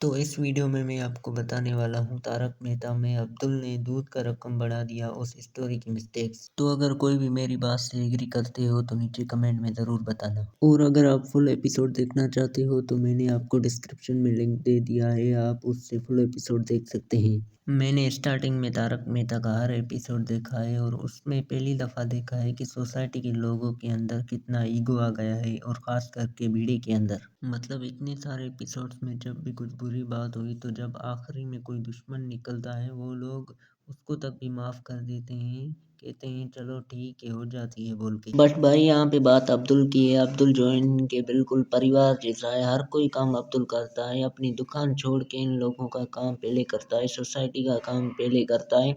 तो इस वीडियो में मैं आपको बताने वाला हूँ तारक मेहता में अब्दुल ने दूध का रकम बढ़ा दिया उस स्टोरी की मिस्टेक्स। तो अगर कोई भी मेरी बात से एग्री करते हो तो नीचे कमेंट में ज़रूर बताना। और अगर आप फुल एपिसोड देखना चाहते हो तो मैंने आपको डिस्क्रिप्शन में लिंक दे दिया है, आप उससे फुल एपिसोड देख सकते हैं। मैंने स्टार्टिंग में तारक मेहता का हर एपिसोड देखा है और उसमें पहली दफ़ा देखा है कि सोसाइटी के लोगों के अंदर कितना ईगो आ गया है, और ख़ास करके भिड़े के अंदर। मतलब इतने सारे एपिसोड्स में जब भी कुछ बुरी बात हुई तो जब आखिरी में कोई दुश्मन निकलता है वो लोग उसको तक भी माफ़ कर देते हैं, कहते हैं चलो ठीक है हो जाती है बोल के। बट भाई यहाँ पे बात अब्दुल की है। अब्दुल जो है इनके बिल्कुल परिवार जैसा है, हर कोई काम अब्दुल करता है, अपनी दुकान छोड़ के इन लोगों का काम पहले करता है, सोसाइटी का काम पहले करता है।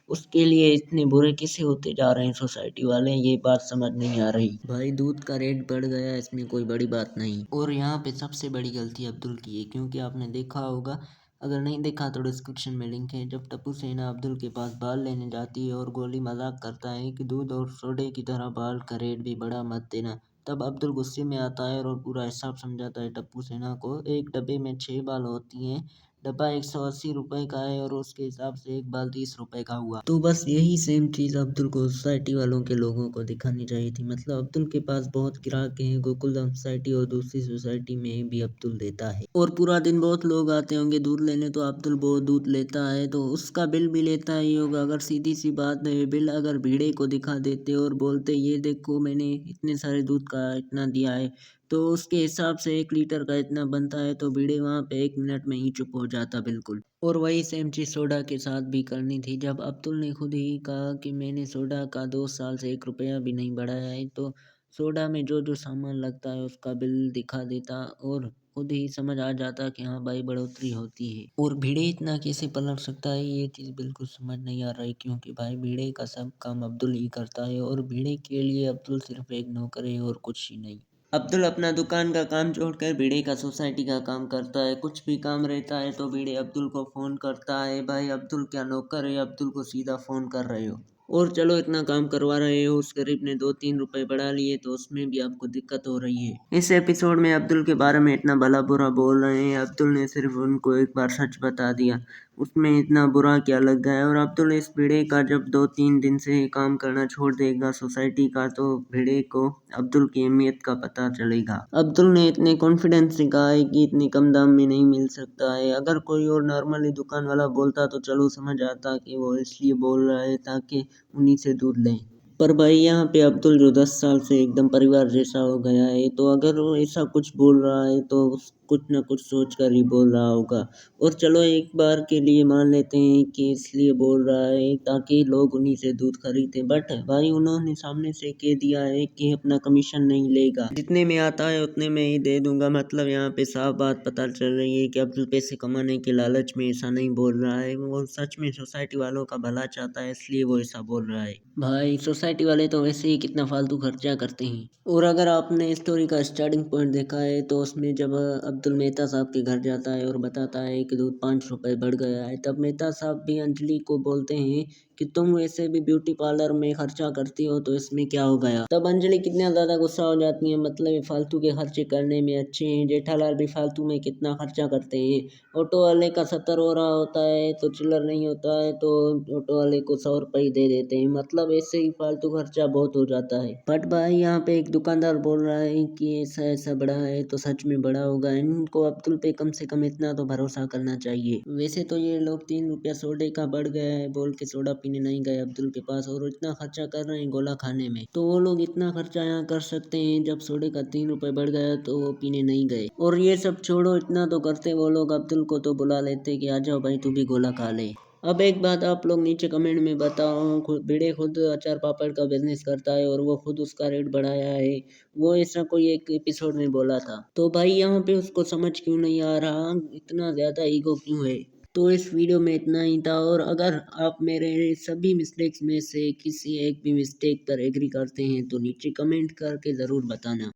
उसके लिए इतने बुरे कैसे होते जा रहे हैं सोसाइटी वाले, ये बात समझ नहीं आ रही। भाई दूध का रेट बढ़ गया, इसमें कोई बड़ी बात नहीं। और यहाँ पे सबसे बड़ी गलती अब्दुल की है, क्योंकि आपने देखा होगा, अगर नहीं देखा तो डिस्क्रिप्शन में लिंक है। जब टप्पू सेना अब्दुल के पास बाल लेने जाती है और गोली मजाक करता है कि दूध और सोडे की तरह बाल का रेट भी बढ़ा मत देना, तब अब्दुल गुस्से में आता है और पूरा हिसाब समझाता है टप्पू सेना को। एक डब्बे में 6 बाल होती हैं, डब्बा 180 रुपए का है और उसके हिसाब से एक बाल 30 रुपए का हुआ। तो बस यही सेम चीज़ अब्दुल को सोसाइटी वालों के लोगों को दिखानी चाहिए थी। मतलब अब्दुल के पास बहुत ग्राहक हैं, गोकुलधाम सोसाइटी और दूसरी सोसाइटी में भी अब्दुल देता है, और पूरा दिन बहुत लोग आते होंगे दूध लेने, तो अब्दुल बहुत दूध लेता है तो उसका बिल भी लेता ही होगा। अगर सीधी सी बात है, बिल अगर भिड़े को दिखा देते और बोलते ये देखो मैंने इतने सारे दूध का इतना दिया है, तो उसके हिसाब से 1 लीटर का इतना बनता है, तो भिड़े वहाँ पे 1 मिनट में ही चुप हो जाता बिल्कुल। और वही सेम चीज़ सोडा के साथ भी करनी थी। जब अब्दुल ने खुद ही कहा कि मैंने सोडा का 2 साल से 1 रुपया भी नहीं बढ़ाया है, तो सोडा में जो जो सामान लगता है उसका बिल दिखा देता और खुद ही समझ आ जाता कि हाँ भाई बढ़ोतरी होती है। और भिड़े इतना कैसे पलट सकता है, ये चीज़ बिल्कुल समझ नहीं आ रही, क्योंकि भाई भिड़े का सब काम अब्दुल ही करता है और भिड़े के लिए अब्दुल सिर्फ एक नौकर है और कुछ ही नहीं। अब्दुल अपना दुकान का काम छोड़कर भिड़े का सोसाइटी का काम करता है। कुछ भी काम रहता है तो भिड़े अब्दुल को फ़ोन करता है। भाई अब्दुल क्या नौकर है, अब्दुल को सीधा फ़ोन कर रहे हो। और चलो इतना काम करवा रहे हो, उस गरीब ने 2-3 रुपए बढ़ा लिए तो उसमें भी आपको दिक्कत हो रही है। इस एपिसोड में अब्दुल के बारे में इतना भला बुरा बोल रहे हैं, अब्दुल ने सिर्फ उनको एक बार सच बता दिया, उसमें इतना बुरा क्या लग गया है। और अब्दुल इस भिड़े का जब 2-3 दिन से काम करना छोड़ देगा सोसाइटी का, तो भिड़े को अब्दुल की अहमियत का पता चलेगा। अब्दुल ने इतने कॉन्फिडेंस से कहा है कि इतने कम दाम में नहीं मिल सकता है। अगर कोई और नॉर्मली दुकान वाला बोलता तो चलो समझ आता कि वो इसलिए बोल रहा है ताकि उन्हीं से दूध लें। पर भाई यहाँ पे अब्दुल जो 10 साल से एकदम परिवार जैसा हो गया है, तो अगर वो ऐसा कुछ बोल रहा है तो कुछ न कुछ सोच कर ही बोल रहा होगा। और चलो एक बार के लिए मान लेते हैं कि इसलिए बोल रहा है ताकि लोग उन्हीं से दूध खरीदें, बट भाई उन्होंने सामने से कह दिया है कि अपना कमीशन नहीं लेगा, जितने में आता है उतने में ही दे दूंगा। मतलब यहाँ पे साफ बात पता चल रही है कि अब्दुल पैसे कमाने के लालच में ऐसा नहीं बोल रहा है, वो सच में सोसाइटी वालों का भला चाहता है, इसलिए वो ऐसा बोल रहा है। भाई सोसाइटी वाले तो वैसे ही कितना फालतू खर्चा करते हैं। और अगर आपने स्टोरी का स्टार्टिंग पॉइंट देखा है तो उसमें जब अब्दुल मेहता साहब के घर जाता है और बताता है कि दूध 5 रुपए बढ़ गया है, तब मेहता साहब भी अंजलि को बोलते हैं कि तुम वैसे भी ब्यूटी पार्लर में खर्चा करती हो तो इसमें क्या हो गया। तब अंजलि कितना ज़्यादा गुस्सा हो जाती है, मतलब ये फालतू के खर्चे करने में अच्छे हैं। जेठालाल भी फालतू में कितना खर्चा करते हैं। ऑटो वाले का 70 हो रहा होता है तो चिल्लर नहीं होता है तो ऑटो वाले को 100 रुपये ही दे देते हैं। मतलब ऐसे ही फालतू खर्चा बहुत हो जाता है। बट भाई यहाँ पे एक दुकानदार बोल रहा है कि ऐसा ऐसा बड़ा है तो सच में बड़ा होगा। इनको अब्दुल पे कम से कम इतना तो भरोसा करना चाहिए। वैसे तो ये लोग 3 रुपया सोडे का बढ़ गया है बोल के सोडा पीने नहीं गए अब्दुल के पास, और इतना खर्चा कर रहे हैं गोला खाने में, तो वो लोग इतना खर्चा यहाँ कर सकते हैं। जब सोडे का 3 रुपये बढ़ गया तो वो पीने नहीं गए। और ये सब छोड़ो, इतना तो करते वो लोग, अब्दुल को तो बुला लेते कि आ जाओ भाई तू भी गोला खा ले। अब एक बात आप लोग नीचे कमेंट में बताओ, भिड़े खुद अचार पापड़ का बिजनेस करता है और वो खुद उसका रेट बढ़ाया है, वो ऐसा कोई एक एपिसोड में बोला था, तो भाई यहाँ पे उसको समझ क्यों नहीं आ रहा, इतना ज़्यादा ईगो क्यों है। तो इस वीडियो में इतना ही था, और अगर आप मेरे सभी मिस्टेक्स में से किसी एक भी मिस्टेक पर एग्री करते हैं तो नीचे कमेंट करके ज़रूर बताना।